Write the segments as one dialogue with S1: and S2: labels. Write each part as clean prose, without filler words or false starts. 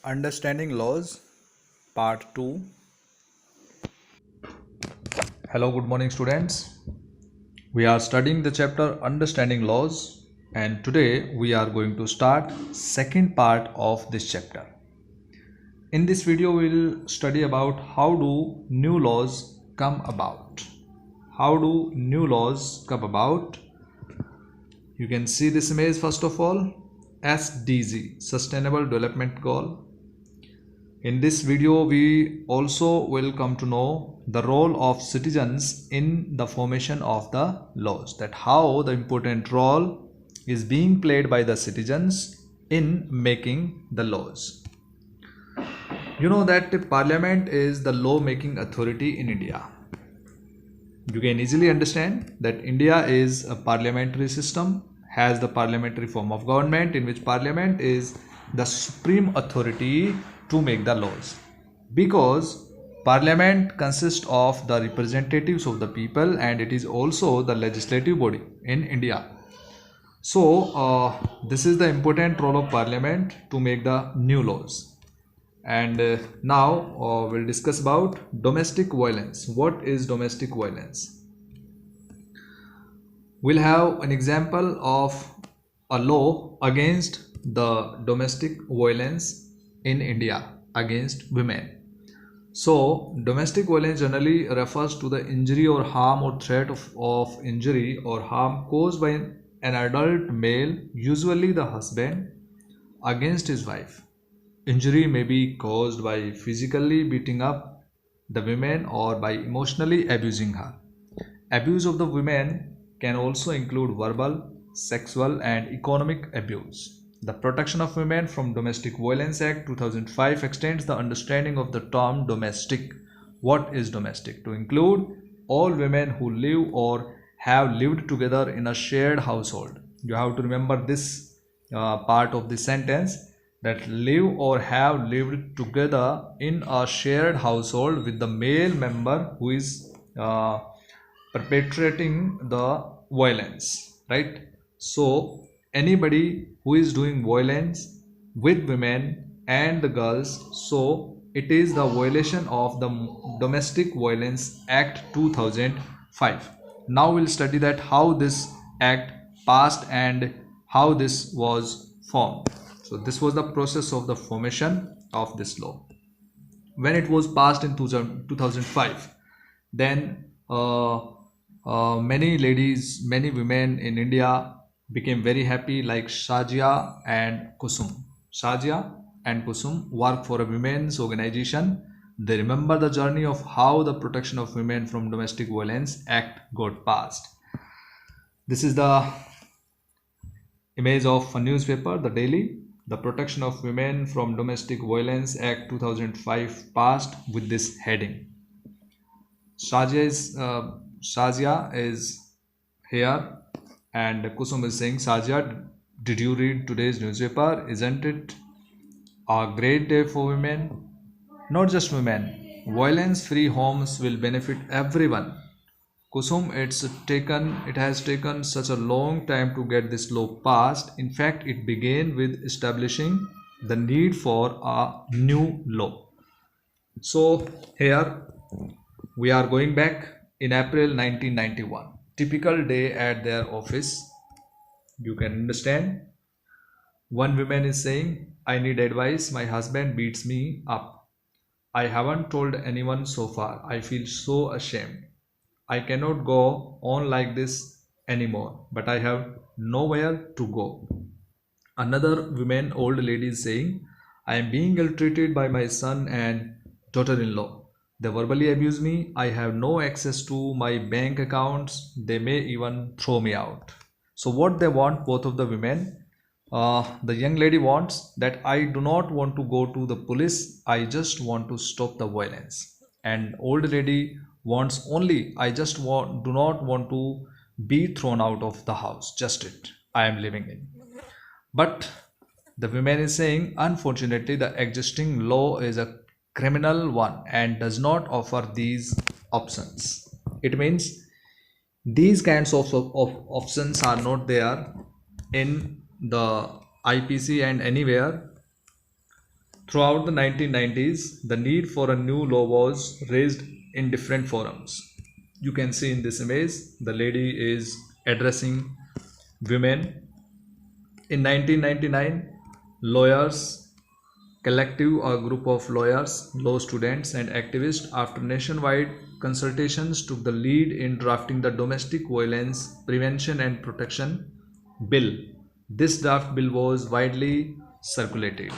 S1: Understanding Laws, Part 2. Hello, good morning, students. We are studying the chapter Understanding Laws, and today we are going to start second part of this chapter. In this video, we will study about how do new laws come about. How do new laws come about? You can see this image first of all. SDG, Sustainable Development Goal. In this video, we also will come to know the role of citizens in the formation of the laws, that how the important role is being played by the citizens in making the laws. You know that Parliament is the law making authority in India. You can easily understand that India is a parliamentary system, has the parliamentary form of government in which Parliament is the supreme authority to make the laws, because Parliament consists of the representatives of the people and it is also the legislative body in India. So this is the important role of Parliament to make the new laws. And now we'll discuss about domestic violence. What is domestic violence? We'll have an example of a law against the domestic violence in India against women. So domestic violence generally refers to the injury or harm or threat of injury or harm caused by an adult male, usually the husband, against his wife. Injury may be caused by physically beating up the woman or by emotionally abusing her. Abuse of the women can also include verbal, sexual, and economic abuse. The Protection of Women from Domestic Violence Act 2005 extends the understanding of the term domestic. What is domestic? To include all women who live or have lived together in a shared household. You have to remember this part of the sentence, that live or have lived together in a shared household with the male member who is perpetrating the violence, right? So anybody who is doing violence with women and the girls, so it is the violation of the Domestic Violence Act 2005. Now we'll study that how this act passed and how this was formed. So this was the process of the formation of this law. When it was passed in 2005, then many ladies, many women in India became very happy, like Shazia and Kusum. Shazia and Kusum work for a women's organization. They remember the journey of how the Protection of Women from Domestic Violence Act got passed. This is the image of a newspaper, the Daily. The Protection of Women from Domestic Violence Act 2005 passed with this heading. Shazia is here and Kusum is saying, Shazia, did you read today's newspaper? Isn't it a great day for women? Not just women. Violence-free homes will benefit everyone. Kusum, it has taken such a long time to get this law passed. In fact, it began with establishing the need for a new law. So here we are going back in April 1991. Typical day at their office. You can understand. One woman is saying, I need advice. My husband beats me up. I haven't told anyone so far. I feel so ashamed. I cannot go on like this anymore, but I have nowhere to go. Another woman, old lady, is saying, I am being ill-treated by my son and daughter-in-law. They verbally abuse me. I have no access to my bank accounts. They may even throw me out. So what they want, both of the women, the young lady wants that I do not want to go to the police. I just want to stop the violence. And old lady wants only, I just do not want to be thrown out of the house, just it I am living in. But the woman is saying, unfortunately, the existing law is a criminal one and does not offer these options. It means these kinds of options are not there in the IPC and anywhere Throughout the 1990s, the need for a new law was raised in different forums. You can see in this image, the lady is addressing women. In 1999, lawyers collective, a group of lawyers, law students, and activists, after nationwide consultations, took the lead in drafting the Domestic Violence Prevention and Protection Bill. This draft bill was widely circulated,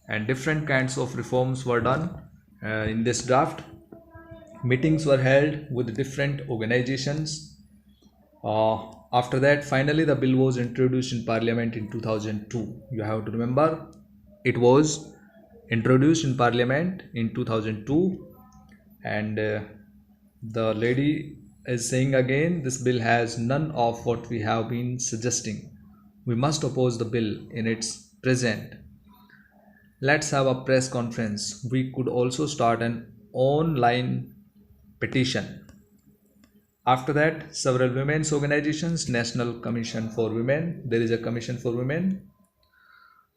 S1: and different kinds of reforms were done in this draft. Meetings were held with different organizations. After that, finally, the bill was introduced in Parliament in 2002. You have to remember, it was introduced in Parliament in 2002, and the lady is saying again, this bill has none of what we have been suggesting. We must oppose the bill in its present. Let's have a press conference. We could also start an online petition. After that, several women's organizations, National Commission for Women, there is a Commission for Women,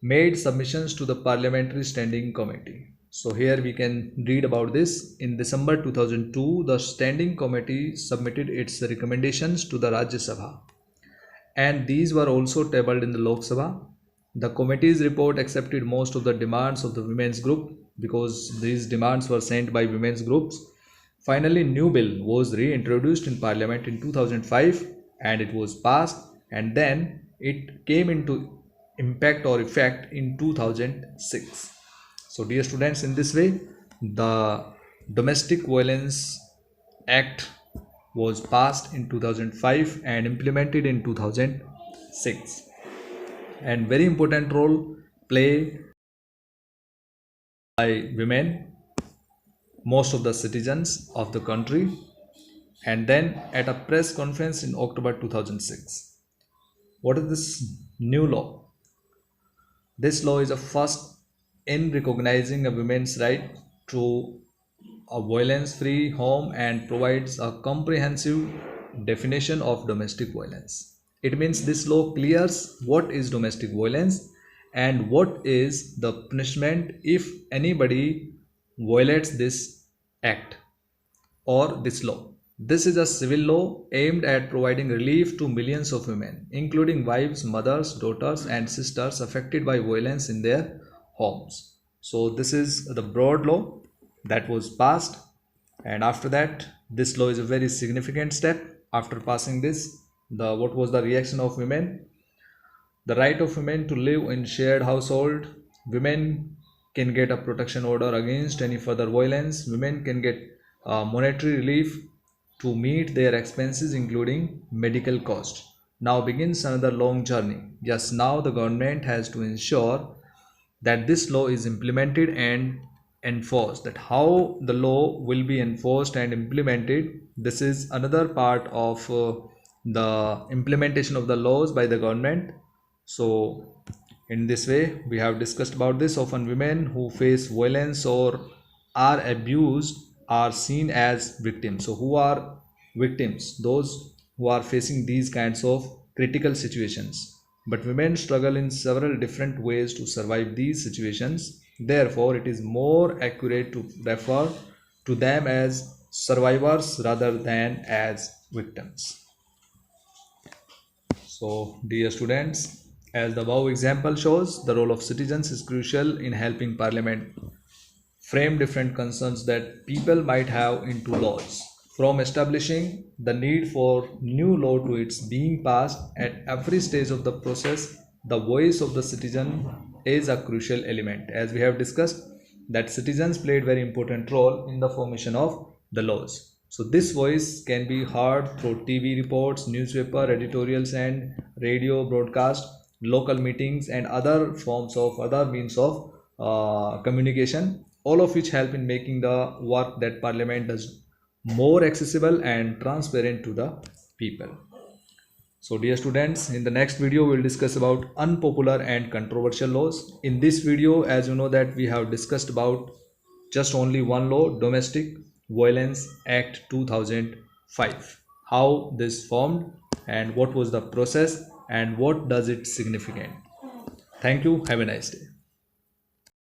S1: made submissions to the Parliamentary Standing Committee. So here we can read about this. In December 2002, the Standing Committee submitted its recommendations to the Rajya Sabha, and these were also tabled in the Lok Sabha. The committee's report accepted most of the demands of the women's group because these demands were sent by women's groups. Finally, new bill was reintroduced in Parliament in 2005, and it was passed, and then it came into impact or effect in 2006. So dear students, in this way the Domestic Violence Act was passed in 2005 and implemented in 2006, and very important role play by women, most of the citizens of the country. And then at a press conference in October 2006, what is this new law? This law is a first in recognizing a woman's right to a violence-free home and provides a comprehensive definition of domestic violence. It means this law clears what is domestic violence and what is the punishment if anybody violates this act or this law. This is a civil law aimed at providing relief to millions of women, including wives, mothers, daughters, and sisters affected by violence in their homes. So this is the broad law that was passed, and after that, this law is a very significant step. After passing this, what was the reaction of women? The right of women to live in shared household. Women can get a protection order against any further violence. Women can get monetary relief to meet their expenses, including medical costs. Now begins another long journey. Yes, now the government has to ensure that this law is implemented and enforced. That how the law will be enforced and implemented, this is another part of the implementation of the laws by the government. So in this way we have discussed about this. Often women who face violence or are abused are seen as victims. So who are victims? Those who are facing these kinds of critical situations. But women struggle in several different ways to survive these situations. Therefore, it is more accurate to refer to them as survivors rather than as victims. So dear students, as the above example shows, the role of citizens is crucial in helping Parliament frame different concerns that people might have into laws. From establishing the need for new law to its being passed, at every stage of the process, the voice of the citizen is a crucial element. As we have discussed, that citizens played very important role in the formation of the laws. So this voice can be heard through TV reports, newspaper editorials, and radio broadcast, local meetings, and other means of communication, all of which help in making the work that Parliament does more accessible and transparent to the people. So dear students, in the next video we will discuss about unpopular and controversial laws. In this video, as you know, that we have discussed about just only one law, Domestic Violence Act 2005, how this formed and what was the process and what does it significant. Thank you. Have a nice day.